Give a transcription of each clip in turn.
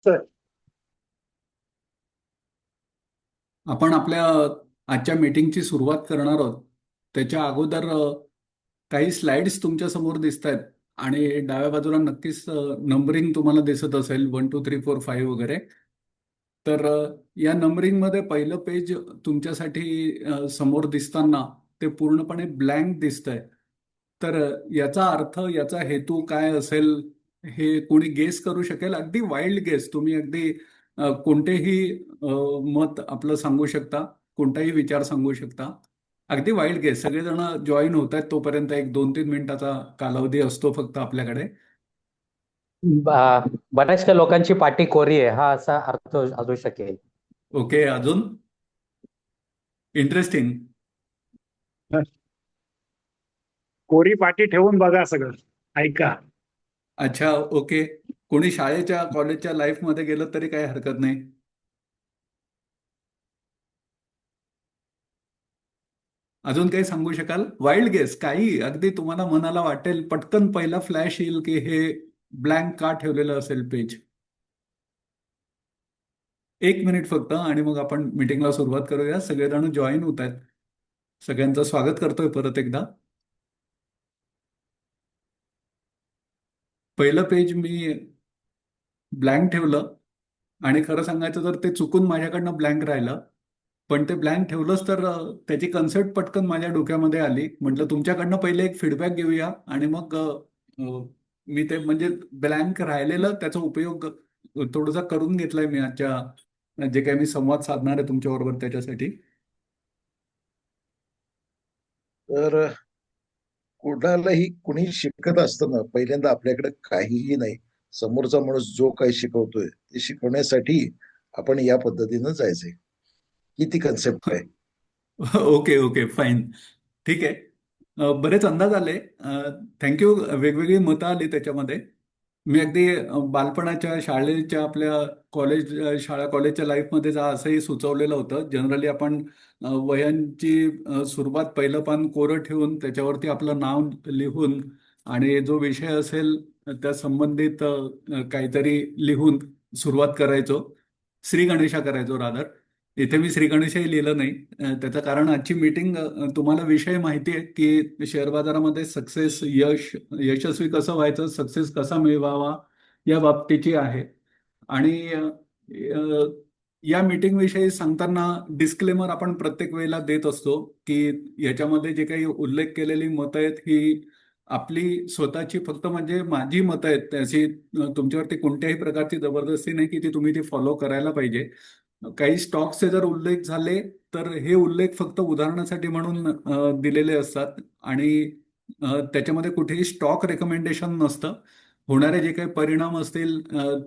Sir. आपण आपल्या आजच्या मीटिंगची सुरुवात करणार आहोत. त्याच्या अगोदर काही स्लाइड्स तुमच्या समोर दिसत आहेत आणि डाव्या बाजूला नक्कीच नंबरिंग तुम्हाला दिसत असेल 1 2 3 4 5 वगैरे. तर या नंबरिंगमध्ये पहिलं पेज तुमच्यासाठी समोर दिसताना ते पूर्णपणे ब्लँक दिसतंय. तर याचा अर्थ, याचा हेतू काय असेल हे कोणी गेस करू शकेल? अगदी वाईल्ड गेस, तुम्ही अगदी कोणतेही मत आपलं सांगू शकता, कोणताही विचार सांगू शकता. अगदी वाईल्ड गेस. सगळेजण जॉईन होत आहेत तोपर्यंत एक 2 3 मिनिटाचा कालावधी असतो फक्त आपल्याकडे. बऱ्याचशा लोकांची पाटी कोरी आहे हा असा अर्थ असू शकेल. ओके, अजून इंटरेस्टिंग. कोरी पाटी ठेवून बघा सगळं. ऐका. अच्छा, ओके. कोणी शाळेच्या कॉलेजच्या लाईफमध्ये गेलं तरी काही हरकत नाही. अजून काही सांगू शकाल? वाईल्ड गेस, काही अगदी तुम्हाला मनाला वाटेल, पटकन पहिला फ्लॅश येईल की हे ब्लँक का ठेवलेलं असेल पेज. 1 मिनिट फक्त आणि मग आपण मीटिंगला सुरुवात करूया. सगळेजण जॉईन होत आहेत. सगळ्यांचं स्वागत करतोय परत एकदा. पहिलं पेज मी ब्लँक ठेवलं आणि खरं सांगायचं तर ते चुकून माझ्याकडनं ब्लँक राहिलं. पण ते ब्लँक ठेवलंच तर त्याची कन्सेप्ट पटकन माझ्या डोक्यामध्ये आली. म्हटलं तुमच्याकडनं पहिले एक फीडबॅक घेऊया आणि मग मी ते म्हणजे ब्लँक राहिलेलं त्याचा उपयोग थोडासा करून घेतलाय मी आजच्या जे काही मी संवाद साधणार आहे तुमच्याबरोबर त्याच्यासाठी. तर कुणालाही कुणी शिकत असताना पहिल्यांदा आपल्याकडे काहीही नाही, समोरचा माणूस जो काही शिकवतोय ते शिकवण्यासाठी आपण या पद्धतीनं जायचंय. किती कन्सेप्ट आहे. Okay okay, fine. ठीक आहे. बरेच अंदाज आले. थँक्यू. वेगवेगळी मतं आली त्याच्यामध्ये. मी अगदी बालपणाच्या शाळेच्या आपल्या शाळा कॉलेजच्या लाईफमध्ये जा असंही सुचवलेलं होतं. जनरली आपण वह्यांची सुरुवात पहिलं पान कोरं ठेवून त्याच्यावरती आपलं नाव लिहून आणि जो विषय असेल त्या संबंधित काहीतरी लिहून सुरुवात करायचो. श्री गणेशा करायचो रादर. इथे मी श्री गणेशही लिहिलं नाही. त्याचं कारण आजची मीटिंग, तुम्हाला विषय माहिती आहे की शेअर बाजारामध्ये यशस्वी कसं व्हायचं, सक्सेस कसा मिळवावा या बाबतीची आहे. आणि अ, या मीटिंग विषयी सांगताना डिस्क्लेमर आपण प्रत्येक वेळेला देत असतो की याच्यामध्ये जे काही उल्लेख केलेली मतं आहेत ही आपली स्वतःची फक्त म्हणजे माझी मतं आहेत. त्याची तुमच्यावरती कोणत्याही प्रकारची जबरदस्ती नाही की ती तुम्ही ती फॉलो करायला पाहिजे. काही स्टॉक्सचे जर उल्लेख झाले तर हे उल्लेख फक्त उदाहरणासाठी म्हणून दिलेले असतात आणि त्याच्यामध्ये कुठेही स्टॉक रेकमेंडेशन नसतं. होणारे जे काही परिणाम असतील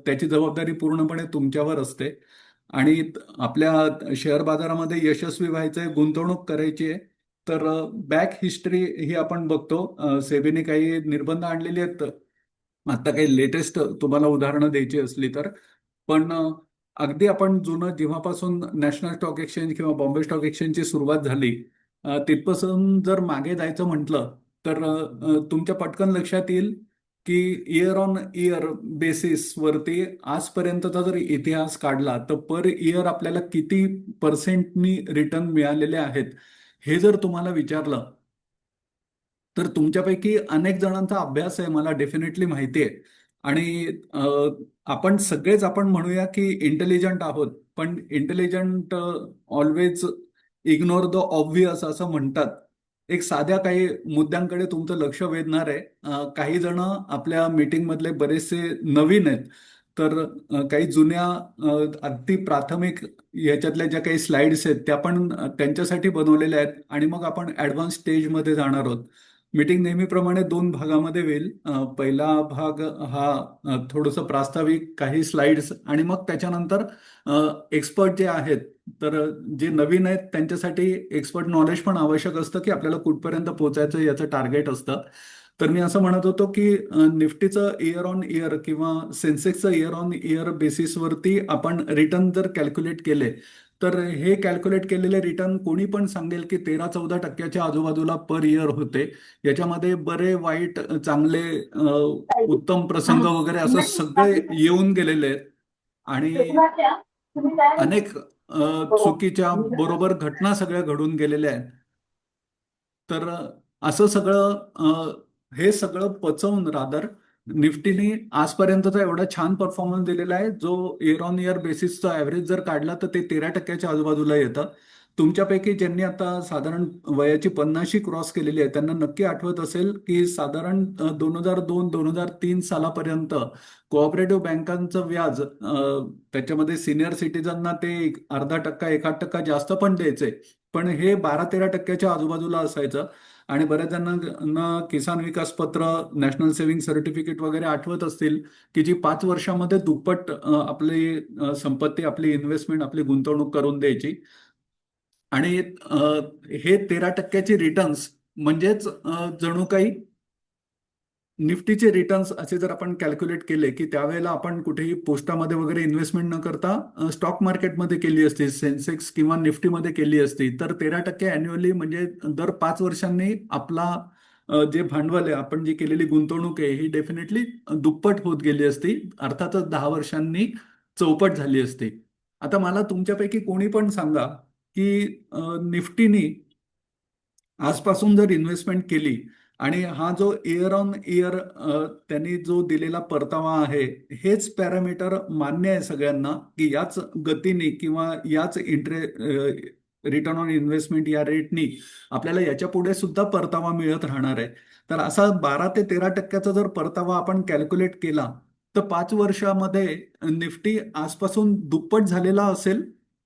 त्याची जबाबदारी पूर्णपणे तुमच्यावर असते. आणि आपल्या शेअर बाजारामध्ये यशस्वी व्हायचंय, गुंतवणूक करायची आहे, तर बॅक हिस्ट्री ही आपण बघतो. सेबीने काही निर्बंध आणलेले आहेत आता, काही लेटेस्ट तुम्हाला उदाहरणं द्यायची असली तर. पण अगदी आपण जुनं जेव्हापासून नॅशनल स्टॉक एक्सचेंज किंवा बॉम्बे स्टॉक एक्सचेंजची सुरुवात झाली तिथपासून जर मागे जायचं म्हटलं तर तुमच्या पटकन लक्षात येईल की इयर ऑन इयर बेसिस वरती आजपर्यंतचा जर इतिहास काढला तर पर इयर आपल्याला किती पर्सेंटनी रिटर्न मिळालेले आहेत हे जर तुम्हाला विचारलं तर तुमच्यापैकी अनेक जणांचा अभ्यास आहे, मला डेफिनेटली माहिती आहे. आणि आपण सगळेच आपण म्हणूया की इंटेलिजंट आहोत, पण intelligent always ignore the obvious असं म्हणतात. एक साध्या काही मुद्द्यांकडे तुमचं लक्ष वेधणार आहे. काही जण आपल्या मीटिंग मधले बरेचसे नवीन आहेत, तर काही जुन्या अगदी प्राथमिक याच्यातल्या ज्या काही स्लाइड्स आहेत त्या पण त्यांच्यासाठी बनवलेल्या आहेत आणि मग आपण ऍडव्हान्स स्टेजमध्ये जाणार आहोत. मीटिंग नेहमीप्रमाणे 2 भागामध्ये होईल. पहिला भाग हा थोडंसं प्रास्ताविक, काही स्लाइड्स आणि मग त्याच्यानंतर एक्सपर्ट जे आहेत, तर जे नवीन आहेत त्यांच्यासाठी एक्सपर्ट नॉलेज पण आवश्यक असतं की आपल्याला कुठपर्यंत पोहोचायचं याचं टार्गेट असतं. तर मी असं म्हणत होतो की निफ्टीचं इयर ऑन इयर किंवा सेन्सेक्सचं इयर ऑन इयर बेसिसवरती आपण रिटर्न जर कॅल्क्युलेट केले तर हे कॅल्क्युलेट केलेले रिटर्न कोणी पण सांगेल की 13-14% आजूबाजूला पर इयर होते. याच्यामध्ये बरे वाईट चांगले उत्तम प्रसंग वगैरे असं सगळे येऊन गेलेले आहेत. आणि अनेक चुकीच्या बरोबर घटना सगळ्या घडून गेलेल्या आहेत. तर असं सगळं हे सगळं पचवून रादर निफ्टीने आजपर्यंतचा एवढा छान परफॉर्मन्स दिलेला आहे, जो इयर ऑन इयर बेसिसचा ऍव्हरेज जर काढला तर ते 13% आजूबाजूला येतं. तुमच्यापैकी ज्यांनी आता साधारण वयाची 50शी क्रॉस केलेली आहे त्यांना नक्की आठवत असेल की साधारण 2002-2003 सालापर्यंत कोऑपरेटिव्ह बँकांचं व्याज त्याच्यामध्ये सिनियर सिटीजनना ते 0.5% 1% जास्त पण द्यायचे, पण हे 12-13%च्या आजूबाजूला असायचं. आणि बऱ्याच जणांना किसान विकास पत्र, नॅशनल सेव्हिंग सर्टिफिकेट वगैरे आठवत असतील की जी 5 वर्षामध्ये दुप्पट आपली संपत्ती, आपली इन्व्हेस्टमेंट, आपली गुंतवणूक करून द्यायची. आणि हे 13%चे रिटर्न्स म्हणजेच जणू काही निफ्टीचे रिटर्न्स असे जर आपण कॅल्क्युलेट केले की त्यावेळेला आपण कुठेही पोस्टामध्ये वगैरे इन्व्हेस्टमेंट न करता स्टॉक मार्केटमध्ये केली असती, सेन्सेक्स किंवा निफ्टीमध्ये केली असती, तर 13% अॅन्युअली म्हणजे दर 5 वर्षांनी आपला जे भांडवल आहे, आपण जी केलेली गुंतवणूक आहे, ही डेफिनेटली दुप्पट होत गेली असती. अर्थातच 10 वर्षांनी चौपट झाली असती. आता मला तुमच्यापैकी कोणी पण सांगा की निफ्टीनी आजपासून जर इन्व्हेस्टमेंट केली आणि हा जो इयर ऑन इयर त्यांनी जो दिलेला परतावा आहे, हेच पॅरामीटर मान्य आहे सगळ्यांना की याच गतीने किंवा याच रिटर्न ऑन इन्व्हेस्टमेंट या रेटनी आपल्याला याच्या पुढे सुद्धा परतावा मिळत राहणार आहे, तर असा 12 ते 13%चा जर परतावा आपण कॅल्क्युलेट केला तर 5 वर्षामध्ये निफ्टी आजपासून दुप्पट झालेला असेल.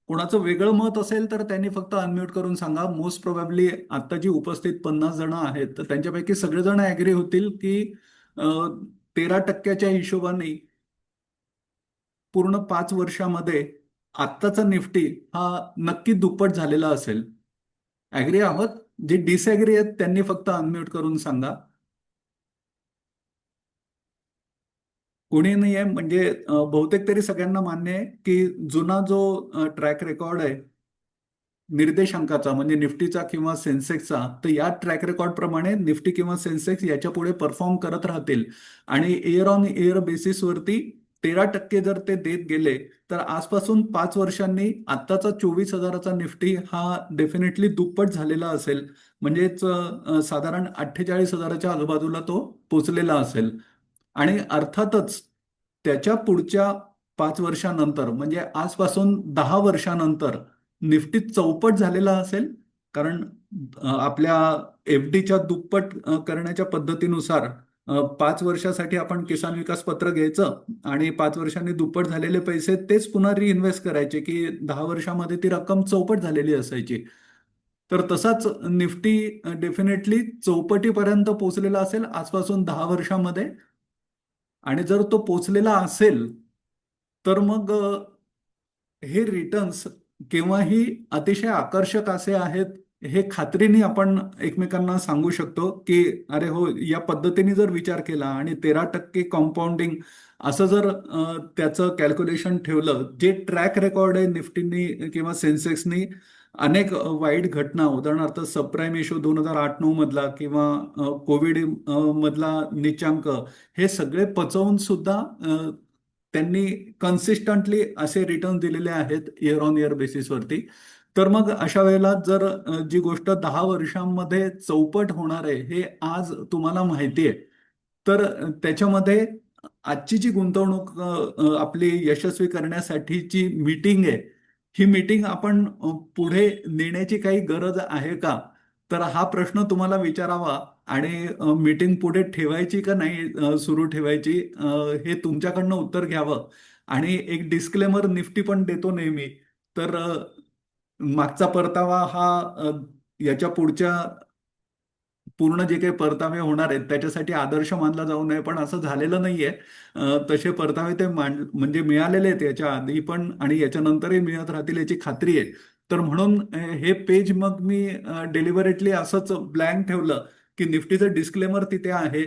कोणाचं वेगळं मत असेल तर त्यांनी फक्त अनम्यूट करून सांगा. मोस्ट प्रोबॅबली आता जी उपस्थित 50 जण आहेत तर त्यांच्यापैकी सगळेजण ऍग्री होतील की 13%च्या हिशोबाने पूर्ण 5 वर्षामध्ये आत्ताचा निफ्टी हा नक्की दुप्पट झालेला असेल. ऍग्री आहोत? जे डिसऍग्री आहेत त्यांनी फक्त अनम्यूट करून सांगा. कोणी नाही आहे म्हणजे बहुतेक तरी सगळ्यांना मान्य आहे की जुना जो ट्रॅक रेकॉर्ड आहे निर्देशांकाचा, म्हणजे निफ्टीचा किंवा सेन्सेक्सचा, तर या ट्रॅक रेकॉर्ड प्रमाणे निफ्टी किंवा सेन्सेक्स याच्या पुढे परफॉर्म करत राहतील. आणि इयर ऑन इयर बेसिसवरती 13% जर ते देत गेले तर आजपासून 5 वर्षांनी आत्ताचा 24,000चा निफ्टी हा डेफिनेटली दुप्पट झालेला असेल. म्हणजेच साधारण 48,000च्या आजूबाजूला तो पोचलेला असेल. आणि अर्थातच त्याच्या पुढच्या 5 वर्षानंतर म्हणजे आजपासून 10 वर्षानंतर निफ्टी चौपट झालेला असेल. कारण आपल्या एफडीच्या दुप्पट करण्याच्या पद्धतीनुसार 5 वर्षासाठी आपण किसान विकास पत्र घ्यायचं आणि 5 वर्षांनी दुप्पट झालेले पैसे तेच पुन्हा रिइन्व्हेस्ट करायचे की 10 वर्षामध्ये ती रक्कम चौपट झालेली असायची. तर तसाच निफ्टी डेफिनेटली चौपटीपर्यंत पोहोचलेला असेल आजपासून 10 वर्षामध्ये. आणि जर तो पोचलेला असेल तर मग हे रिटर्न्स केव्हाही अतिशय आकर्षक असे आहेत हे खात्रीने आपण एकमेकांना सांगू शकतो की अरे हो, या पद्धतीने जर विचार केला आणि 13% कॉम्पाऊंडिंग असं जर त्याचं कॅल्क्युलेशन ठेवलं, जे ट्रॅक रेकॉर्ड आहे निफ्टीनी किंवा सेन्सेक्सनी अनेक वाईट घटना, उदाहरणार्थ सबप्राईम इश्यू 2008-9 मधला किंवा कोविड मधला नीचांक, हे सगळे पचवून सुद्धा त्यांनी कन्सिस्टंटली असे रिटर्न दिलेले आहेत इयर ऑन इयर बेसिसवरती. तर मग अशा वेळेला जर जी गोष्ट 10 वर्षांमध्ये चौपट होणार आहे हे आज तुम्हाला माहिती आहे, तर त्याच्यामध्ये आजची जी गुंतवणूक आपली यशस्वी करण्यासाठीची मीटिंग आहे, ही मीटिंग आपण पुढे नेण्याची काही गरज आहे का? तर हा प्रश्न तुम्हाला विचारावा आणि मीटिंग पुढे ठेवायची का नाही सुरू ठेवायची हे तुमच्याकडनं उत्तर घ्यावं. आणि एक डिस्क्लेमर निफ्टी पण देतो नेहमी, तर मागचा परतावा हा याच्या पुढच्या पूर्ण जे काही परतावे होणार आहेत त्याच्यासाठी आदर्श मानला जाऊ नये, पण असं झालेलं नाहीये. तसे परतावे ते म्हणजे मिळालेले आहेत याच्या आधी पण आणि याच्यानंतरही मिळत राहतील याची खात्री आहे. तर म्हणून हे पेज मग मी डेलिव्हरेटली असंच ब्लँक ठेवलं की निफ्टीचं डिस्क्लेमर तिथे आहे.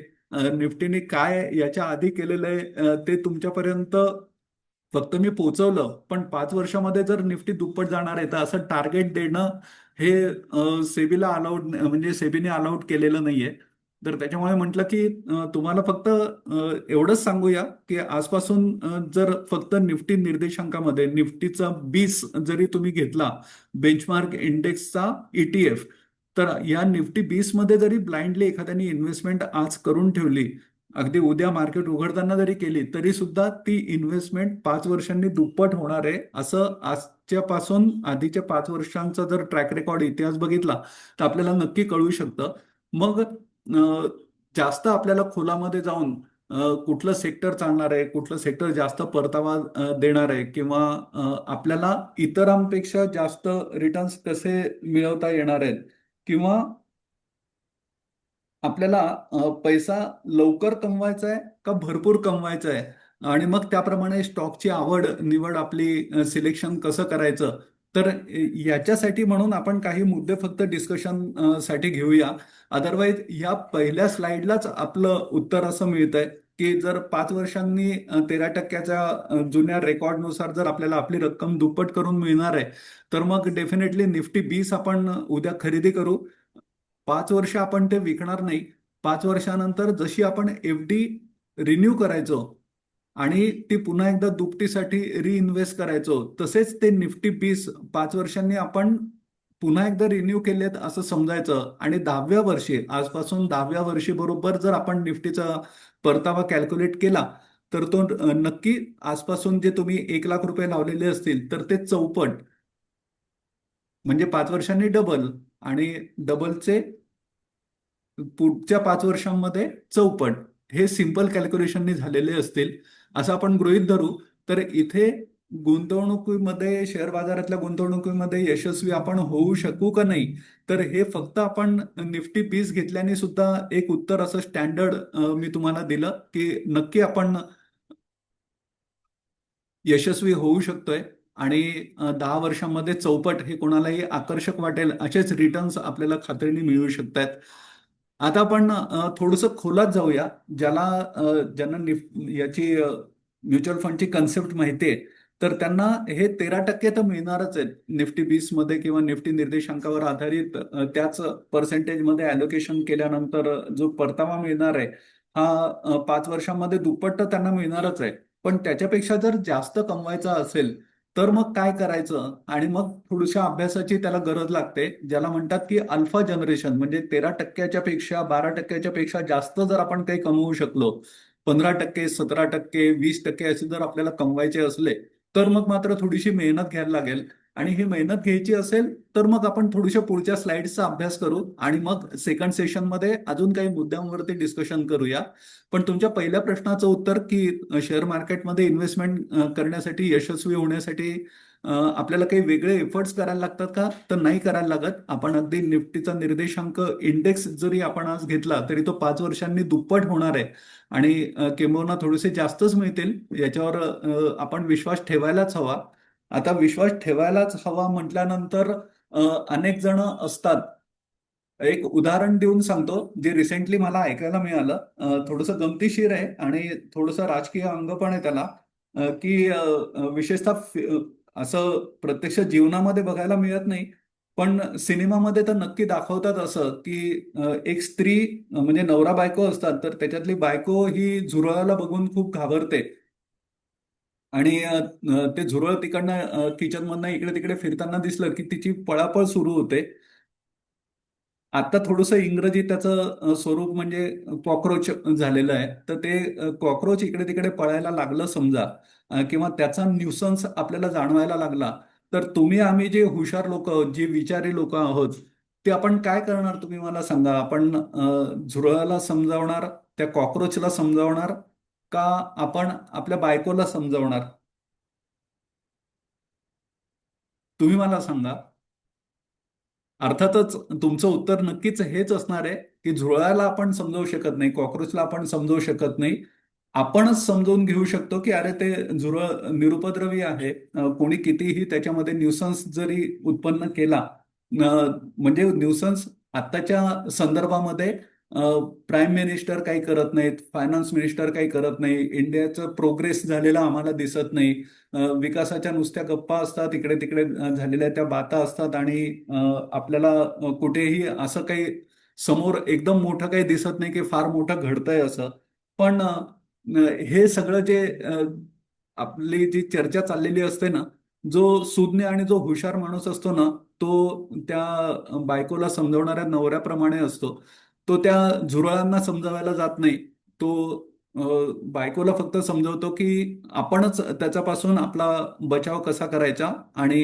निफ्टीने काय याच्या आधी केलेलं आहे ते तुमच्यापर्यंत फक्त मी पोहोचवलं, पण 5 वर्षामध्ये जर निफ्टी दुप्पट जाणार आहे तर असं टार्गेट देणं हे सेबीला अलाउड, म्हणजे सेबीने अलाउड केलेलं नाहीये. तर त्याच्यामुळे म्हटलं की तुम्हाला फक्त एवढंच सांगूया की आजपासून जर फक्त निफ्टी निर्देशांकामध्ये निफ्टीचा 20 जरी तुम्ही घेतला बेंचमार्क इंडेक्सचा ETF, तर या निफ्टी 20 मध्ये जरी ब्लाइंडली एखाद्याने इन्व्हेस्टमेंट आज करून ठेवली, अगदी उद्या मार्केट उघडताना जरी केली, तरी सुद्धा ती इन्व्हेस्टमेंट 5 वर्षांनी दुप्पट होणार आहे. असं आजच्यापासून आधीच्या 5 वर्षांचा जर ट्रॅक रेकॉर्ड इतिहास बघितला तर आपल्याला नक्की कळू शकतं. मग जास्त आपल्याला खोलामध्ये जाऊन कुठलं सेक्टर चालणार आहे, कुठलं सेक्टर जास्त परतावा देणार आहे, किंवा आपल्याला इतरांपेक्षा जास्त रिटर्न्स कसे मिळवता येणार आहेत, किंवा आपल्याला पैसा लवकर कमवायचा आहे का भरपूर कमवायचा आहे, आणि मग त्याप्रमाणे स्टॉकची आवड निवड आपली सिलेक्शन कसं करायचं. तर याच्यासाठी म्हणून आपण काही मुद्दे फक्त डिस्कशन साठी घेऊया. अदरवाईज या पहिल्या स्लाइडलाच आपलं उत्तर असं मिळतंय की जर 5 वर्षांनी 13% जुन्या रेकॉर्डनुसार जर आपल्याला आपली रक्कम दुप्पट करून मिळणार आहे, तर मग डेफिनेटली निफ्टी 20 आपण उद्या खरेदी करू. 5 वर्ष आपण ते विकणार नाही. 5 वर्षानंतर जशी आपण FD रिन्यू करायचो आणि ती पुन्हा एकदा दुपटीसाठी रिइन्व्हेस्ट करायचो, तसेच ते निफ्टी 20 5 वर्षांनी आपण पुन्हा एकदा रिन्यू केलेत असं समजायचं. आणि 10व्या वर्षी, आजपासून 10व्या वर्षी बरोबर जर आपण निफ्टीचा परतावा कॅल्क्युलेट केला, तर तो नक्की आजपासून जे तुम्ही 1 लाख रुपये लावलेले असतील तर ते चौपट, म्हणजे 5 वर्षांनी डबल, आणि डबलचे पुढच्या 5 वर्षांमध्ये चौपट, हे सिंपल कॅल्क्युलेशननी झालेले असतील असं आपण गृहीत धरू. तर इथे गुंतवणुकीमध्ये, शेअर बाजारातल्या गुंतवणुकीमध्ये यशस्वी आपण होऊ शकू का नाही, तर हे फक्त आपण निफ्टी 20 घेतल्याने सुद्धा एक उत्तर असं स्टँडर्ड मी तुम्हाला दिलं की नक्की आपण यशस्वी होऊ शकतोय. आणि 10 वर्षांमध्ये चौपट हे कोणालाही आकर्षक वाटेल असेच रिटर्न्स आपल्याला खात्रीने मिळू शकतात. आता आपण थोडंसं खोलात जाऊया. ज्यांना याची म्युच्युअल फंडची कन्सेप्ट माहिती आहे, तर त्यांना हे 13% तर मिळणारच आहेत निफ्टी 20 मध्ये, किंवा निफ्टी निर्देशांकावर आधारित त्याच पर्सेंटेजमध्ये ॲलोकेशन केल्यानंतर जो परतावा मिळणार आहे हा 5 वर्षांमध्ये दुप्पट तर त्यांना मिळणारच आहे. पण त्याच्यापेक्षा जर जास्त कमवायचा असेल तर मग काय करायचं, आणि मग थोड्याशा अभ्यासाची त्याला गरज लागते. ज्याला म्हणतात की अल्फा जनरेशन, म्हणजे 13%च्या पेक्षा, 12%च्या पेक्षा जास्त जर आपण काही कमवू शकलो, 15%, 17%, 20% असे जर आपल्याला कमवायचे असले, तर मग मात्र थोडीशी मेहनत घ्यायला लागेल. आणि ही मेहनत घ्यायची असेल तर मग आपण थोड्याशा पुढच्या स्लाइड्सचा अभ्यास करू आणि मग सेकंड सेशनमध्ये अजून काही मुद्द्यांवरती डिस्कशन करूया. पण तुमच्या पहिल्या प्रश्नाचं उत्तर की शेअर मार्केटमध्ये इन्व्हेस्टमेंट करण्यासाठी, यशस्वी होण्यासाठी आपल्याला काही वेगळे एफर्ट्स करायला लागतात का, तर नाही करायला लागत. आपण अगदी निफ्टीचा निर्देशांक इंडेक्स जरी आपण आज घेतला तरी तो 5 वर्षांनी दुप्पट होणार आहे. आणि किंबहुना थोडेसे जास्तच मिळतील, याच्यावर आपण विश्वास ठेवायलाच हवा. आता विश्वास ठेवायलाच हवा म्हटल्यानंतर अनेक जण असतात. एक उदाहरण देऊन सांगतो जे रिसेंटली मला ऐकायला मिळालं. थोडंसं गमतीशीर आहे आणि थोडंसं राजकीय अंग पण आहे त्याला. की विशेषतः असं प्रत्यक्ष जीवनामध्ये बघायला मिळत नाही, पण सिनेमामध्ये तर नक्की दाखवतात असं की एक स्त्री, म्हणजे नवरा बायको असतात, तर त्याच्यातली बायको ही झुरळाला बघून खूप घाबरते. आणि ते झुरळ तिकडनं किचन मधनं इकडे तिकडे फिरताना दिसलं की तिची पळापळ सुरू होते. आता थोडंसं इंग्रजी त्याचं स्वरूप म्हणजे कॉक्रोच झालेलं आहे. तर ते कॉक्रोच इकडे तिकडे पळायला लागलं समजा, किंवा त्याचा न्यूसन्स आपल्याला जाणवायला लागला, तर तुम्ही आम्ही जे हुशार लोक, जे विचारी लोक आहोत, ते आपण काय करणार तुम्ही मला सांगा. आपण झुरळाला समजावणार, त्या कॉक्रोचला समजावणार, का आपण आपल्या बायकोला समजावणार? तुम्ही मला सांगा. अर्थातच तुमचं उत्तर नक्कीच हेच असणार आहे की झुरळाला आपण समजावू शकत नाही, कॉक्रोचला आपण समजावू शकत नाही. आपणच समजावून घेऊ शकतो की अरे ते झुरळ निरुपद्रवी आहे. कोणी कितीही त्याच्यामध्ये न्यूसन्स जरी उत्पन्न केला, म्हणजे न्यूसन्स आत्ताच्या संदर्भामध्ये प्राईम मिनिस्टर काही करत नाहीत, फायनान्स मिनिस्टर काही करत नाही, इंडियाचं प्रोग्रेस झालेला आम्हाला दिसत नाही, विकासाच्या नुसत्या गप्पा असतात, इकडे तिकडे झालेल्या त्या बाता असतात, आणि आपल्याला कुठेही असं काही समोर एकदम मोठं काही दिसत नाही की फार मोठं घडतंय असं. पण हे सगळं जे आपली जी चर्चा चाललेली असते ना, जो सुज्ञ आणि जो हुशार माणूस असतो ना, तो त्या बायकोला समजवणाऱ्या नवऱ्याप्रमाणे असतो. तो त्या झुरळांना समजावायला जात नाही. तो अ, बायकोला फक्त समजवतो की आपणच त्याच्यापासून आपला बचाव कसा करायचा आणि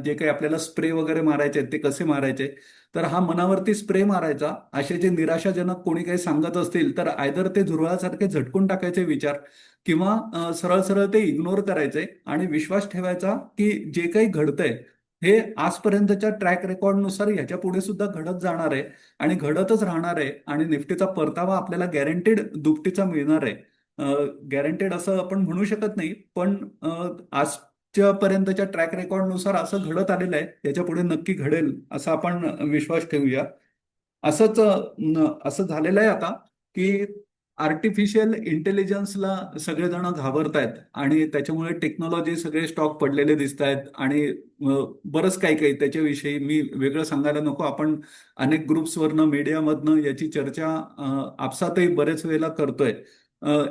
जे काही आपल्याला स्प्रे वगैरे मारायचे ते कसे मारायचे. तर हा मनावरती स्प्रे मारायचा. असे जे निराशाजनक कोणी काही सांगत असतील तर आयदर ते झुरळासारखे झटकून टाकायचे विचार, किंवा सरळ सरळ ते इग्नोर करायचे आणि विश्वास ठेवायचा की जे काही घडतंय हे आजपर्यंतच्या ट्रॅक रेकॉर्डनुसार ह्याच्या पुढे सुद्धा घडत जाणार आहे आणि घडतच राहणार आहे आणि निफ्टीचा परतावा आपल्याला गॅरंटेड दुपटीचा मिळणार आहे. गॅरंटेड असं आपण म्हणू शकत नाही, पण आजच्या पर्यंतच्या ट्रॅक रेकॉर्डनुसार असं घडत आलेलं आहे, याच्या पुढे नक्की घडेल असा आपण विश्वास ठेवूया. असं झालेलं आहे आता की आर्टिफिशियल इंटेलिजन्सला सगळेजण घाबरतायत आणि त्याच्यामुळे टेक्नॉलॉजी सगळे स्टॉक पडलेले दिसत आहेत आणि बरंच काही काही त्याच्याविषयी मी वेगळं सांगायला नको. आपण अनेक ग्रुप्सवरनं मीडियामधनं याची चर्चा आपसातही बरेच वेळेला करतोय.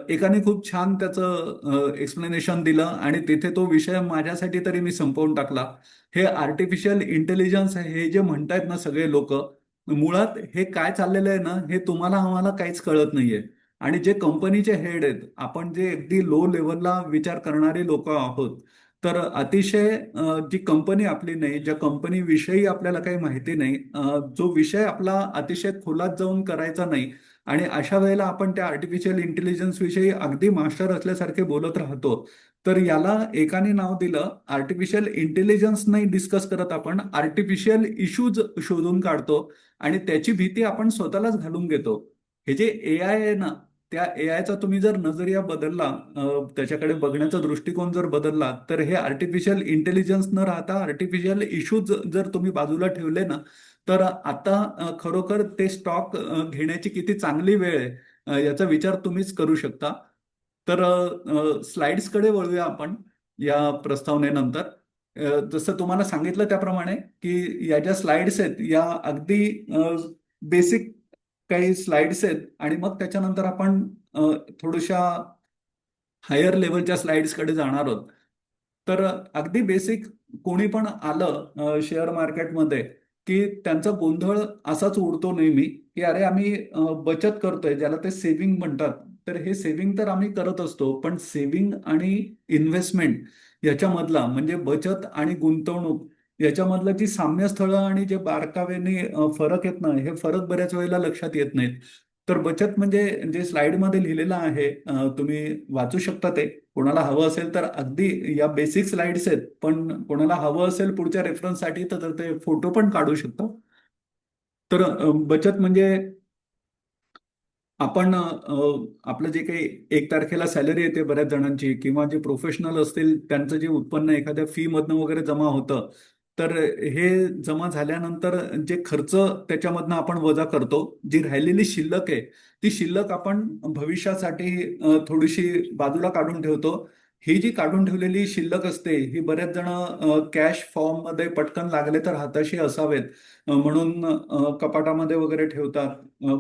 एकाने खूप छान त्याचं एक्सप्लेनेशन दिलं आणि तिथे तो विषय माझ्यासाठी तरी मी संपवून टाकला. हे आर्टिफिशियल इंटेलिजन्स हे जे म्हणतायत ना सगळे लोक, मुळात हे काय चाललेलं आहे ना हे तुम्हाला आम्हाला काहीच कळत नाहीये. आणि जे कंपनीचे हेड आहेत, आपण जे अगदी लो लेवलला विचार करणारे लोक आहोत, तर अतिशय जी कंपनी आपली नाही, ज्या कंपनी विषयी आपल्याला काही माहिती नाही, जो विषय आपला अतिशय खोलात जाऊन करायचा नाही आणि अशा वेळेला आपण त्या आर्टिफिशियल इंटेलिजन्स विषयी अगदी मास्टर असल्यासारखे बोलत राहतो. तर याला एकाने नाव दिलं, आर्टिफिशियल इंटेलिजन्स नाही डिस्कस करत आपण, आर्टिफिशियल इश्यूज शोधून काढतो आणि त्याची भीती आपण स्वतःलाच घालून घेतो. हे जे एआय आहे ना, त्या एआयचा तुम्ही जर नजरिया बदलला, त्याच्याकडे बघण्याचा दृष्टिकोन जर बदलला, तर हे आर्टिफिशियल इंटेलिजन्स न राहता आर्टिफिशियल इश्यूज जर तुम्ही बाजूला ठेवले ना, तर आता खरोखर ते स्टॉक घेण्याची किती चांगली वेळ आहे याचा विचार तुम्हीच करू शकता. तर स्लाइड्सकडे वळूया आपण या प्रस्तावनेनंतर. जसं तुम्हाला सांगितलं त्याप्रमाणे की या ज्या स्लाइड्स आहेत या अगदी बेसिक काही स्लाइड्स आहेत आणि मग त्याच्यानंतर आपण थोड्याशा हायर लेवलच्या स्लाइड्सकडे जाणार आहोत. तर अगदी बेसिक, कोणी पण आलं शेअर मार्केटमध्ये की त्यांचा गोंधळ असाच उडतो नेहमी की अरे आम्ही बचत करतोय, ज्याला ते सेव्हिंग म्हणतात. तर हे सेव्हिंग तर आम्ही करत असतो, पण सेव्हिंग आणि इन्व्हेस्टमेंट याच्यामधला म्हणजे बचत आणि गुंतवणूक याच्यामधलं जी साम्यस्थळं आणि जे बारकाव्याने फरक आहेत ना, हे फरक बऱ्याच वेळेला लक्षात येत नाहीत. तर बचत म्हणजे जे स्लाइडमध्ये लिहिलेलं आहे, तुम्ही वाचू शकता ते. कोणाला हवं असेल तर अगदी या बेसिक स्लाइड्स आहेत, पण कोणाला हवं असेल पुढच्या रेफरन्ससाठी तर ते फोटो पण काढू शकतो. तर बचत म्हणजे आपण आपलं जे काही 1 तारखेला सॅलरी येते बऱ्याच जणांची, किंवा जे प्रोफेशनल असतील त्यांचं जे उत्पन्न एखाद्या फी मधनं वगैरे जमा होतं, तर हे जमा झाल्यानंतर जे खर्च त्याच्यामधनं आपण वजा करतो, जी राहिलेली शिल्लक आहे ती शिल्लक आपण भविष्यासाठी थोडीशी बाजूला काढून ठेवतो. ही जी काढून ठेवलेली शिल्लक असते ही बऱ्याच जण कॅश फॉर्म मध्ये पटकन लागले तर हाताशी असावेत म्हणून कपाटामध्ये वगैरे ठेवतात.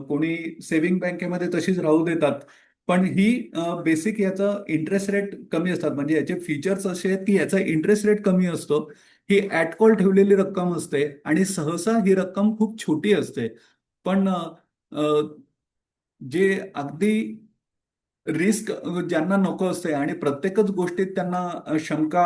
कोणी सेव्हिंग बँकेमध्ये तशीच राहू देतात. पण ही बेसिक याचं इंटरेस्ट रेट कमी असतात, म्हणजे याचे फीचर्स असे आहेत की याचा इंटरेस्ट रेट कमी असतो. ही ऍट कॉल ठेवलेली रक्कम असते आणि सहसा ही रक्कम खूप छोटी असते. पण जे अगदी रिस्क ज्यांना नको असते आणि प्रत्येकच गोष्टीत त्यांना शंका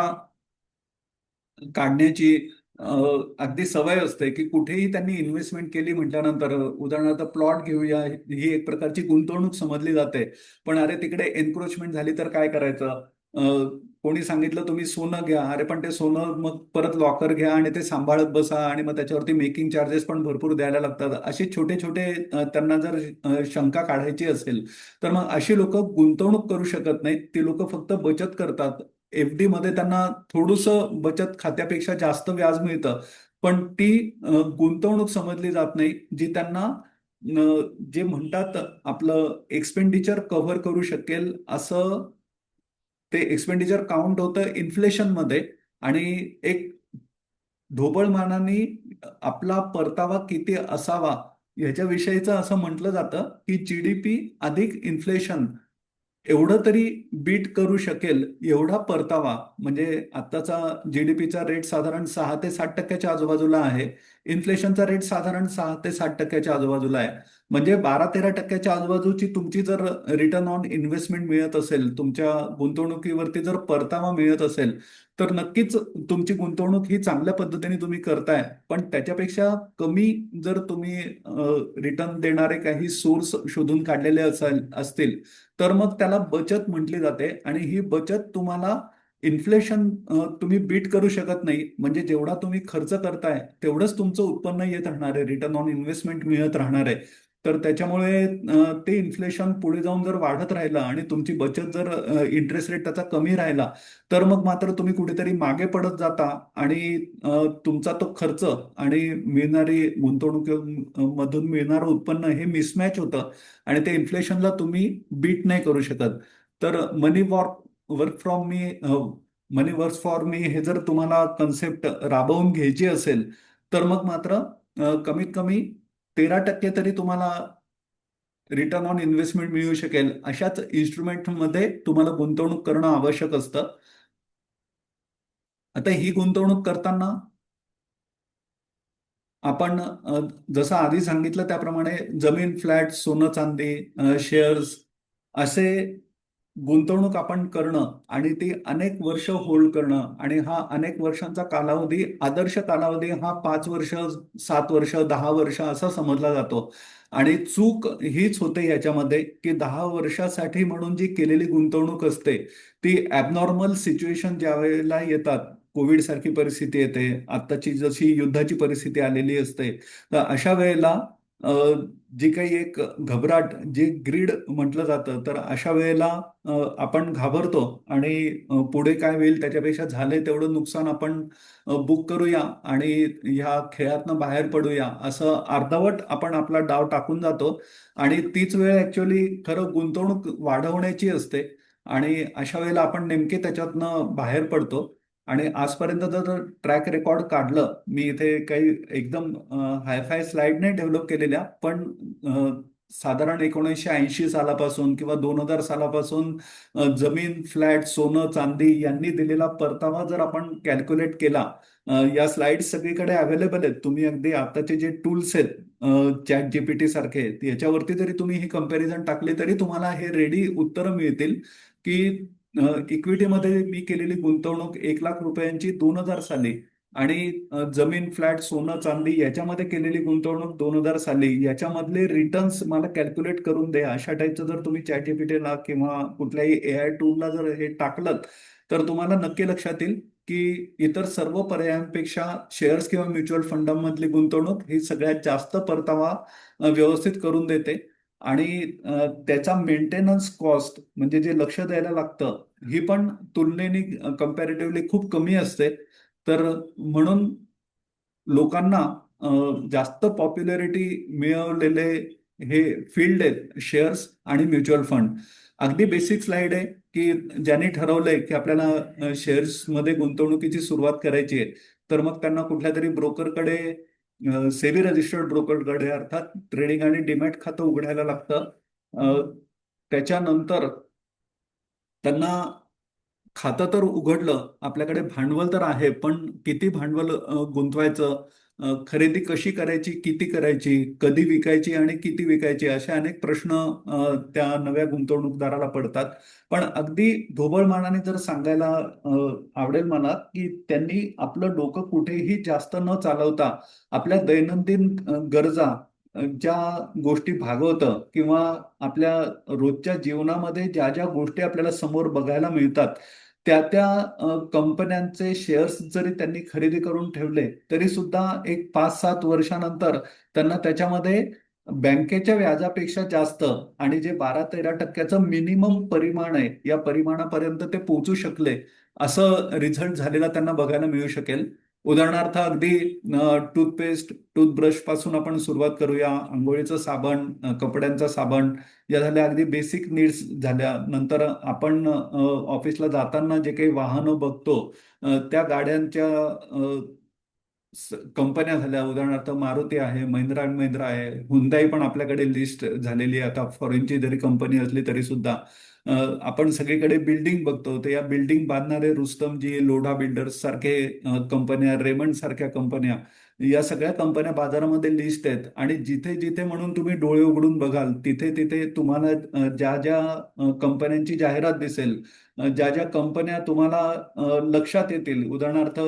काढण्याची अगदी सवय असते की कुठेही त्यांनी इन्व्हेस्टमेंट केली म्हटल्यानंतर, उदाहरणार्थ प्लॉट घेऊया, ही एक प्रकारची गुंतवणूक समजली जाते. पण अरे तिकडे एन्क्रोचमेंट झाली तर काय करायचं? कोणी सांगितलं तुम्ही सोनं घ्या, अरे पण ते सोनं मग परत लॉकर घ्या आणि ते सांभाळत बसा आणि मग त्याच्यावरती मेकिंग चार्जेस पण भरपूर द्यायला लागतात. असे छोटे छोटे त्यांना जर शंका काढायची असेल तर मग अशी लोक गुंतवणूक करू शकत नाहीत. ती लोक फक्त बचत करतात. एफडी मध्ये त्यांना थोडंसं बचत खात्यापेक्षा जास्त व्याज मिळतं, पण ती गुंतवणूक समजली जात नाही, जी त्यांना जे म्हणतात आपलं एक्सपेंडिचर कव्हर करू शकेल असं. ते एक्सपेंडिचर काउंट होतं इन्फ्लेशनमध्ये आणि एक ढोबळ मानाने आपला परतावा किती असावा ह्याच्याविषयीचं असं म्हटलं जातं की जीडीपी अधिक इन्फ्लेशन एवढं तरी बीट करू शकेल एवढा परतावा, म्हणजे आत्ताचा जीडीपीचा रेट साधारण 6 ते 7% आजूबाजूला आहे. इन्फ्लेशनचा रेट साधारण 6 ते 7% आजूबाजूला आहे. म्हणजे 12-13% आजूबाजूची तुमची जर रिटर्न ऑन इन्व्हेस्टमेंट मिळत असेल, तुमच्या गुंतवणुकीवरती जर परतावा मिळत असेल, तर नक्कीच तुमची गुंतवणूक ही चांगल्या पद्धतीने तुम्ही करताय. पण त्याच्यापेक्षा कमी जर तुम्ही रिटर्न देणारे काही सोर्स शोधून काढलेले असतील, तर मग त्याला बचत म्हटली जाते. आणि ही बचत तुम्हाला इन्फ्लेशन तुम्ही बीट करू शकत नाही. म्हणजे जेवढा तुम्ही खर्च करताय तेवढंच तुमचं उत्पन्न येत राहणार आहे, रिटर्न ऑन इन्व्हेस्टमेंट मिळत राहणार आहे. तर त्याच्यामुळे ते इन्फ्लेशन पुढे जाऊन जर वाढत राहिलं आणि तुमची बचत जर इंटरेस्ट रेट त्याचा कमी राहिला, तर मग मात्र तुम्ही कुठेतरी मागे पडत जाता आणि तुमचा तो खर्च आणि मिळणारी गुंतवणुकीमधून मिळणारं उत्पन्न हे मिसमॅच होतं आणि ते इन्फ्लेशनला तुम्ही बीट नाही करू शकत. तर मनी वर्क फॉर मी हे जर तुम्हाला कन्सेप्ट राबवून घ्यायची असेल, तर मग मात्र कमीत कमी 13% तरी तुम्हाला रिटर्न ऑन इन्व्हेस्टमेंट मिळू शकेल अशाच इन्स्ट्रुमेंटमध्ये तुम्हाला गुंतवणूक करणं आवश्यक असतं. आता ही गुंतवणूक करताना आपण जसं आधी सांगितलं त्याप्रमाणे जमीन, फ्लॅट, सोनं, चांदी, शेअर्स असे गुंतवणूक आपण करणं आणि ती अनेक वर्ष होल्ड करणं, आणि हा अनेक वर्षांचा कालावधी, आदर्श कालावधी हा 5 वर्ष, 7 वर्ष, 10 वर्ष असा समजला जातो. आणि चूक हीच होते याच्यामध्ये की 10 वर्षासाठी म्हणून जी केलेली गुंतवणूक असते ती ॲबनॉर्मल सिच्युएशन ज्या वेळेला येतात, कोविड सारखी परिस्थिती येते, आत्ताची जशी युद्धाची परिस्थिती आलेली असते, तर अशा वेळेला अ, जी काही एक घबराट, जी ग्रीड म्हटलं जातं, तर अशा वेळेला आपण घाबरतो आणि पुढे काय होईल त्याच्यापेक्षा झाले तेवढं नुकसान आपण बुक करूया आणि ह्या खेळातनं बाहेर पडूया असं अर्धवट आपण आपला डाव टाकून जातो. आणि तीच वेळ ऍक्च्युअली खरं गुंतवणूक वाढवण्याची असते. आणि अशा वेळेला आपण नेमके त्याच्यातनं बाहेर पडतो. आणि आजपर्यंत जर ट्रॅक रेकॉर्ड काढलं, मी इथे काही एकदम हायफाय स्लाइड नाही डेव्हलप केलेल्या, पण साधारण 1980 सालापासून किंवा 2000 सालापासून जमीन, फ्लॅट, सोनं, चांदी यांनी दिलेला परतावा जर आपण कॅल्क्युलेट केला, या स्लाइड्स सगळीकडे अवेलेबल आहेत. तुम्ही अगदी आताचे जे टूल्स आहेत चॅट जीपीटी सारखे, याच्यावरती जरी तुम्ही ही कंपॅरिझन टाकली तरी तुम्हाला हे रेडी उत्तरं मिळतील की इक्विटीमध्ये मी केलेली गुंतवणूक 1 लाख रुपयांची 2000 साली, आणि जमीन, फ्लॅट, सोनं, चांदी याच्यामध्ये केलेली गुंतवणूक 2000 साली, याच्यामधले रिटर्न्स मला कॅल्क्युलेट करून द्या, अशा टाईपचं जर तुम्ही चॅट जीपीटीला किंवा कुठल्याही एआय टूलला जर हे टाकलं, तर तुम्हाला नक्की लक्षात येईल की इतर सर्व पर्यायांपेक्षा शेअर्स किंवा म्युच्युअल फंडांमधली गुंतवणूक ही सगळ्यात जास्त परतावा व्यवस्थित करून देते. आणि त्याचा मेंटेनन्स कॉस्ट म्हणजे जे लक्ष द्यायला लागतं, ही पण तुलनेने कम्पॅरेटिव्हली खूप कमी असते. तर म्हणून लोकांना जास्त पॉप्युलॅरिटी मिळवलेले हे फील्ड आहेत शेअर्स आणि म्युच्युअल फंड. अगदी बेसिक स्लाइड आहे की ज्यांनी ठरवलंय की आपल्याला शेअर्समध्ये गुंतवणुकीची सुरुवात करायची आहे, तर मग त्यांना कुठल्या तरी ब्रोकरकडे, सेबी रजिस्टर्ड ब्रोकरकडे अर्थात, ट्रेडिंग आणि डीमॅट खातं उघडायला लागतं. त्याच्यानंतर त्यांना खातं तर उघडलं, आपल्याकडे भांडवल तर आहे, पण किती भांडवल गुंतवायचं, खरेदी कशी करायची, किती करायची, कधी विकायची आणि किती विकायची, असे अनेक प्रश्न त्या नव्या गुंतवणूकदाराला पडतात. पण अगदी ढोबळमानाने जर सांगायला आवडेल मला की त्यांनी आपलं डोकं कुठेही जास्त न चालवता आपल्या दैनंदिन गरजा, ज्या गोष्टी भागवतं किंवा आपल्या रोजच्या जीवनामध्ये ज्या ज्या गोष्टी आपल्याला समोर बघायला मिळतात, त्या त्या कंपन्यांचे शेअर्स जरी त्यांनी खरेदी करून ठेवले तरी सुद्धा एक 5-7 वर्षानंतर त्यांना त्याच्यामध्ये बँकेच्या व्याजापेक्षा जास्त, आणि जे 12-13%चं मिनिमम परिमाण आहे, या परिमाणापर्यंत ते पोहोचू शकले असं रिझल्ट झालेला त्यांना बघायला मिळू शकेल. उदाहरणार्थ अगदी टूथपेस्ट, टूथब्रश पासून आपण सुरुवात करूया. आंघोळीचं साबण, कपड्यांचा साबण, या झाल्या अगदी बेसिक नीड्स झाल्या. नंतर आपण ऑफिसला जाताना जे काही वाहनं बघतो, त्या गाड्यांच्या कंपन्या झाल्या, उदाहरणार्थ मारुती आहे, महिंद्रा अँड महिंद्रा आहे, हुंदाई पण आपल्याकडे लिस्ट झालेली आहे आता. फॉरेनची जरी कंपनी असली तरी सुद्धा आपण सगळीकडे बिल्डिंग बघतो. तर या बिल्डिंग बांधणारे रुस्तमजी, लोढा बिल्डर्स सारखे कंपन्या, रेमंड सारख्या कंपन्या, या सगळ्या कंपन्या बाजारामध्ये लिस्ट आहेत. आणि जिथे जिथे म्हणून तुम्ही डोळे उघडून बघाल तिथे तिथे तुम्हाला ज्या ज्या कंपन्यांची जाहिरात दिसेल, ज्या ज्या कंपन्या तुम्हाला लक्षात येतील, उदाहरणार्थ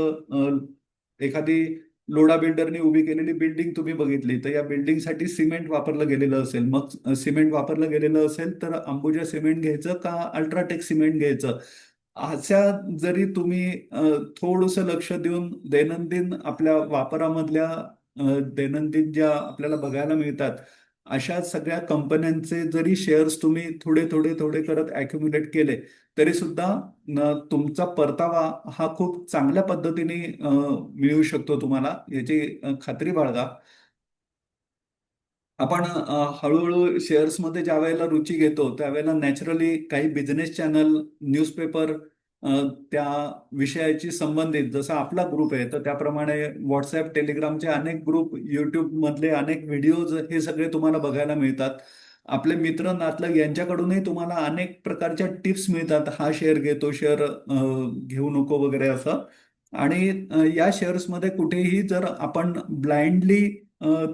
एखादी लोढा बिल्डरने उभी केलेली बिल्डिंग तुम्ही बघितली, तर या बिल्डिंगसाठी सिमेंट वापरलं गेलेलं असेल. मग सिमेंट वापरलं गेलेलं असेल तर अंबुजा सिमेंट घ्यायचं का अल्ट्राटेक सिमेंट घ्यायचं, अशा जरी तुम्ही थोडंसं लक्ष देऊन दैनंदिन आपल्या वापरामधल्या दैनंदिन ज्या आपल्याला बघायला मिळतात अशा सगळ्या कंपन्यांचे जरी शेअर्स तुम्ही थोडे थोडे थोडे करत अॅक्युम्युलेट केले तरी सुद्धा तुमचा परतावा हा खूप चांगल्या पद्धतीने मिळू शकतो तुम्हाला, याची खात्री बाळगा. आपण हळूहळू शेअर्समध्ये ज्या वेळेला रुची घेतो त्यावेळेला नॅचरली काही बिझनेस चॅनल, न्यूजपेपर, त्या विषयाची संबंधित जसा आपला ग्रुप आहे तर त्याप्रमाणे व्हॉट्सअप, टेलिग्रामचे अनेक ग्रुप, युट्यूब मधले अनेक व्हिडिओज हे सगळे तुम्हाला बघायला मिळतात. आपले मित्र नातलग यांच्याकडूनही तुम्हाला अनेक प्रकारच्या टिप्स मिळतात. हा शेअर घे, तो शेअर घेऊ नको वगैरे असं. आणि या शेअर्समध्ये कुठेही जर आपण ब्लाइंडली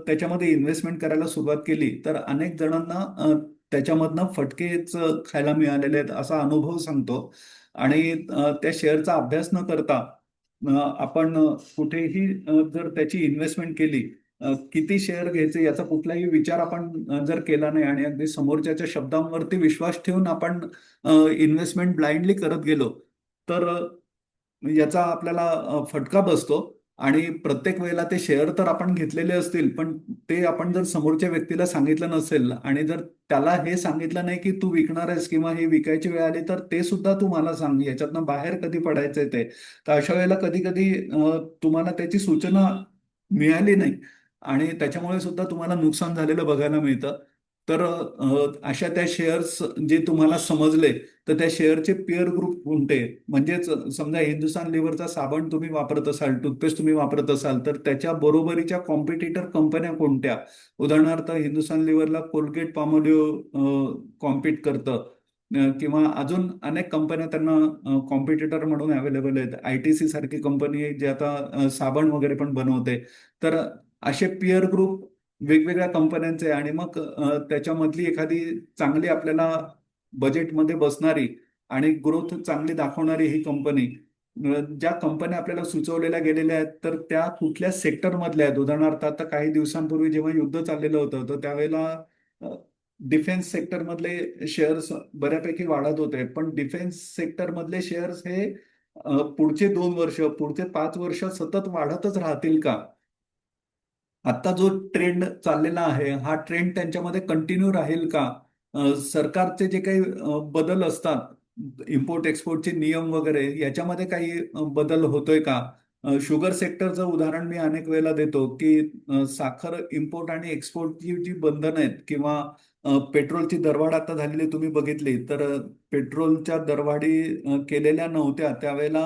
त्याच्यामध्ये इन्व्हेस्टमेंट करायला सुरुवात केली तर अनेक जणांना त्याच्यामधनं फटकेच खायला मिळालेले आहेत असा अनुभव सांगतो. आणि त्या शेअरचा अभ्यास न करता आपण कुठेही जर त्याची इन्व्हेस्टमेंट केली, किती शेअर घ्यायचे याचा कुठलाही विचार आपण जर केला नाही आणि अगदी समोरच्याच्या शब्दांवरती विश्वास ठेवून आपण इन्व्हेस्टमेंट ब्लाइंडली करत गेलो तर याचा आपल्याला फटका बसतो. आणि प्रत्येक वेळेला ते शेअर तर आपण घेतलेले असतील पण ते आपण जर समोरच्या व्यक्तीला सांगितलं नसेल आणि जर त्याला हे सांगितलं नाही की तू विकणार आहेस किंवा हे विकायची वेळ आली तर ते सुद्धा तू मला सांग, याच्यातनं बाहेर कधी पडायचंय ते. तर अशा वेळेला कधी कधी तुम्हाला त्याची सूचना मिळाली नाही आणि त्याच्यामुळे सुद्धा तुम्हाला नुकसान झालेलं बघायला मिळतं. तर अशा त्या शेअर्स जे तुम्हाला समजले तर त्या शेअरचे पेअर ग्रुप कोणते, म्हणजेच समजा हिंदुस्तान लिव्हरचा साबण तुम्ही वापरत असाल, टूथपेस्ट तुम्ही वापरत असाल तर त्याच्या बरोबरीच्या कॉम्पिटिटर कंपन्या कोणत्या. उदाहरणार्थ हिंदुस्तान लिव्हरला कोलगेट पामोलिव्ह कॉम्पिट करतं, किंवा अजून अनेक कंपन्या त्यांना कॉम्पिटिटर म्हणून अवेलेबल आहेत. ITC सारखी कंपनी आहे जी आता साबण वगैरे पण बनवते. तर असे पिअर ग्रुप वेगवेगळ्या कंपन्यांचे आणि मग त्याच्यामधली एखादी चांगली आपल्याला बजेटमध्ये बसणारी आणि ग्रोथ चांगली दाखवणारी ही कंपनी, ज्या कंपन्या आपल्याला सुचवलेल्या गेलेल्या आहेत तर त्या कुठल्या सेक्टरमधल्या आहेत. उदाहरणार्थ आता काही दिवसांपूर्वी जेव्हा युद्ध चाललेलं होतं तर त्यावेळेला डिफेन्स सेक्टरमधले शेअर्स बऱ्यापैकी वाढत होते. पण डिफेन्स सेक्टरमधले शेअर्स हे पुढचे 2 वर्ष, पुढचे 5 वर्ष सतत वाढतच राहतील का? आता जो ट्रेंड चाललेला आहे हा ट्रेंड त्यांच्यामध्ये कंटिन्यू राहील का? सरकारचे जे काही बदल असतात, इम्पोर्ट एक्सपोर्टचे नियम वगैरे याच्यामध्ये काही बदल होतोय का? शुगर सेक्टरचं उदाहरण मी अनेक वेळेला देतो की साखर इम्पोर्ट आणि एक्सपोर्टची जी बंधनं आहेत किंवा पेट्रोलची दरवाढ आता झालेली तुम्ही बघितली तर पेट्रोलच्या दरवाढी केलेल्या नव्हत्या त्यावेळेला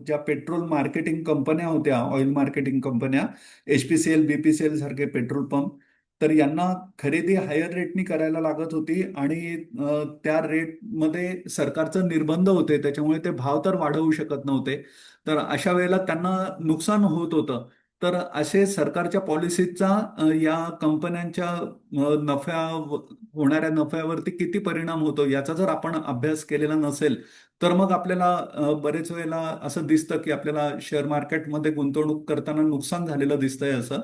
ज्या पेट्रोल मार्केटिंग कंपन्या होत्या, ऑइल मार्केटिंग कंपन्या, HPCL, BPCL सारखे पेट्रोल पंप, तर यांना खरेदी हायर रेटनी करायला लागत होती आणि त्या रेटमध्ये सरकारचं निर्बंध होते त्याच्यामुळे ते भाव तर वाढवू शकत नव्हते. तर अशा वेळेला त्यांना नुकसान होत होतं. तर असे सरकारच्या पॉलिसीचा या कंपन्यांच्या होणाऱ्या नफ्यावरती किती परिणाम होतो याचा जर आपण अभ्यास केलेला नसेल तर मग आपल्याला बरेच वेळेला असं दिसतं की आपल्याला शेअर मार्केटमध्ये गुंतवणूक करताना नुकसान झालेलं दिसतंय असं.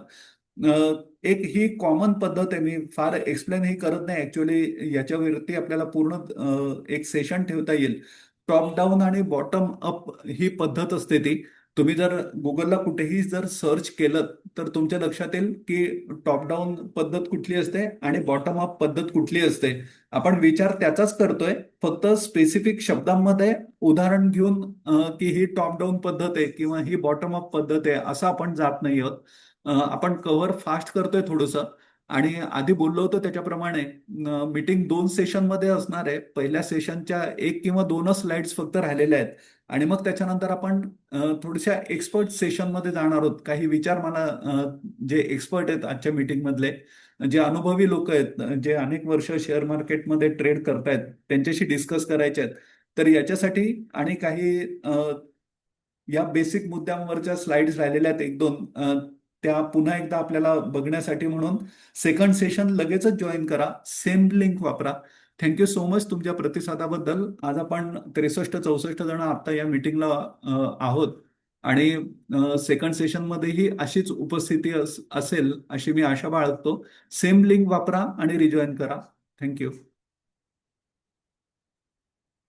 एक ही कॉमन पद्धत आहे, मी फार एक्सप्लेन ही करत नाही ऍक्च्युअली, याच्यावरती आपल्याला पूर्ण एक सेशन ठेवता येईल. टॉप डाऊन आणि बॉटम अप ही पद्धत असते ती. तुम्ही जर गुगलला कुठेही जर सर्च केलं तर तुमच्या लक्षात येईल की टॉप डाऊन पद्धत कुठली असते आणि बॉटम अप पद्धत कुठली असते. आपण विचार त्याचाच करतोय, फक्त स्पेसिफिक शब्दांमध्ये उदाहरण घेऊन की ही टॉप डाऊन पद्धत आहे किंवा ही बॉटम अप पद्धत आहे असं आपण जात नाही आहोत. आपण कव्हर फास्ट करतोय थोडंसं. आणि आधी बोललो होतो त्याच्याप्रमाणे मीटिंग 2 सेशनमध्ये असणार आहे. पहिल्या सेशनच्या 1 किंवा 2च स्लाइड्स फक्त राहिलेल्या आहेत आणि मग त्याच्यानंतर आपण थोड्याशा एक्सपर्ट सेशनमध्ये जाणार आहोत. काही विचार मला जे एक्सपर्ट आहेत आजच्या मीटिंगमधले, जे अनुभवी लोक आहेत, जे अनेक वर्ष शेअर मार्केटमध्ये ट्रेड करतायत, त्यांच्याशी डिस्कस करायचे आहेत. तर याच्यासाठी आणि काही या बेसिक मुद्द्यांवरच्या स्लाइड्स राहिलेल्या आहेत 1-2, त्या पुन्हा एकदा आपल्याला बघण्यासाठी म्हणून सेकंड सेशन लगेचच जॉईन करा. सेम लिंक वापरा. थँक्यू सो मच तुमच्या प्रतिसादाबद्दल. आज आपण 63-64 जण आता या मीटिंगला आहोत आणि सेकंड सेशनमध्येही अशीच उपस्थिती असेल अशी मी आशा बाळगतो. सेम लिंक वापरा आणि रिजॉईन करा. थँक्यू.